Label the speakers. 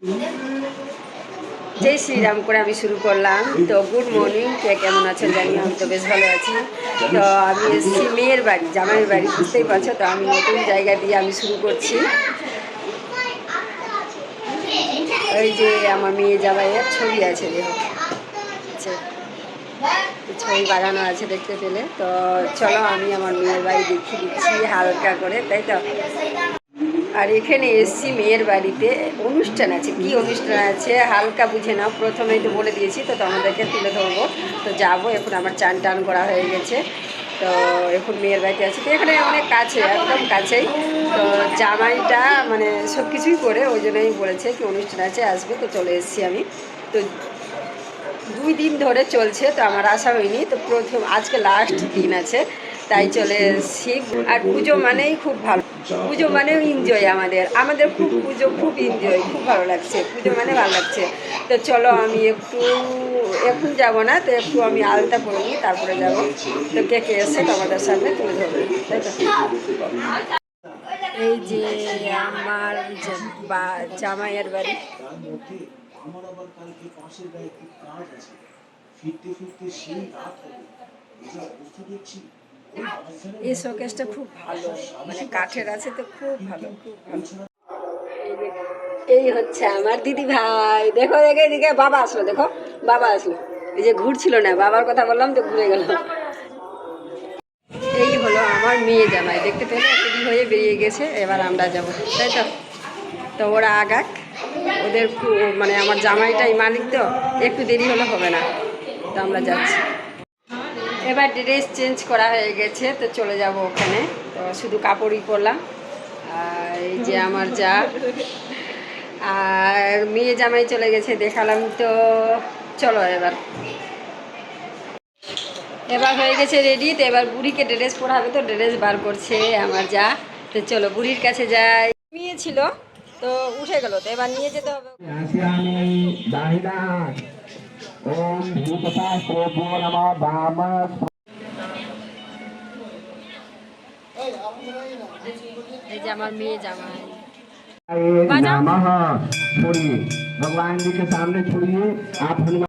Speaker 1: जय श्री राम করে আমি শুরু করলাম। তো গুড মর্নিং, কে কেমন আছেন জানি, আমি তো বেশ ভালো আছি। তো আমি এসেছি মেয়ের বাড়ি, জামাইয়ের বাড়ি, বুঝতেই পারছো। তো আমি নতুন জায়গা দিয়ে আমি শুরু করছি। ওই যে আমার মেয়ে জামাইয়ের ছবি আছে, দেখো ছবি বাগানো আছে দেখতে পেলে। তো চলো আমি আমার মেয়ের বাড়ি দেখিয়ে দিচ্ছি হালকা করে, তাই তো। আর এখানে এসছি মেয়ের বাড়িতে, অনুষ্ঠান আছে। কি অনুষ্ঠান আছে হালকা বুঝে নাও, প্রথমেই তো বলে দিয়েছি, তো তোমাদেরকে তুলে ধরবো। তো যাবো এখন, আমার চান টান করা হয়ে গেছে। তো এখন মেয়ের বাড়িতে আছি, তো এখানে অনেক কাছে, একদম কাছেই। তো জামাইটা মানে সব কিছুই করে, ওই জন্যই বলেছে কি অনুষ্ঠান আছে আসবে, তো চলে এসেছি আমি। তো 2 দিন ধরে চলছে, তো আমার আসা হয়নি। তো প্রথম আজকে লাস্ট দিন আছে, তাই চলে এসেছি। আর পুজো মানেই খুব ভালো, পুজো মানেও এনজয়, আমাদের খুব পুজো খুব এনজয়, খুব ভালো লাগছে, পুজো মানে ভালো লাগছে। তো চলো আমি একটু, এখন যাব না, তো একটু আমি আলতা পরে নিই, তারপরে যাব। তো কে কে এসে তোমাদের সামনে তুলে ধরবে, তাই তো। এই যে আমার জামাইয়ের বাড়ি। আমার আবার কালকে পাশের গায়ে কাজ আছে, ফিরতে ফিরতে সেই রাত হবে। যা অবস্থা দেখছি, এই শোকেসটা খুব ভালো, মানে কাঠের আছে, তো খুব ভালো, খুব ভালো। এই হচ্ছে আমার দিদি ভাই, দেখো দেখে এদিকে বাবা আসলো, দেখো বাবা আসলো। এই যে ঘুরছিল না, বাবার কথা বললাম তো ঘুরে গেল। এই হলো আমার মেয়ে জামাই, দেখতে পেলে রেডি হয়ে বেরিয়ে গেছে, এবার আমরা যাবো, তাই তো। তো ওরা আগাক, ওদের মানে আমার জামাইটাই মালিক, তো একটু দেরি হলে হবে না। তো আমরা যাচ্ছি, এবার ড্রেস চেঞ্জ করা হয়ে গেছে, তো চলে যাব ওখানে। তো শুধু কাপড়ই পরলাম। আর এই যে আমার যা, আর মেয়ে জামাই চলে গেছে, দেখালাম তো। চলো এবার হয়ে গেছে রেডি। তো এবার বুড়িকে ড্রেস পরাবে, তো ড্রেস বার করছে আমার যা। তো চলো বুড়ির কাছে যাই। মেয়ে ছিল তো উঠে গেল, তো এবার নিয়ে যেতে হবে। এই যে আমার মেয়ে জামাই, छोड़िए भगवान जी के सामने, छोड़िए आप हनुमान।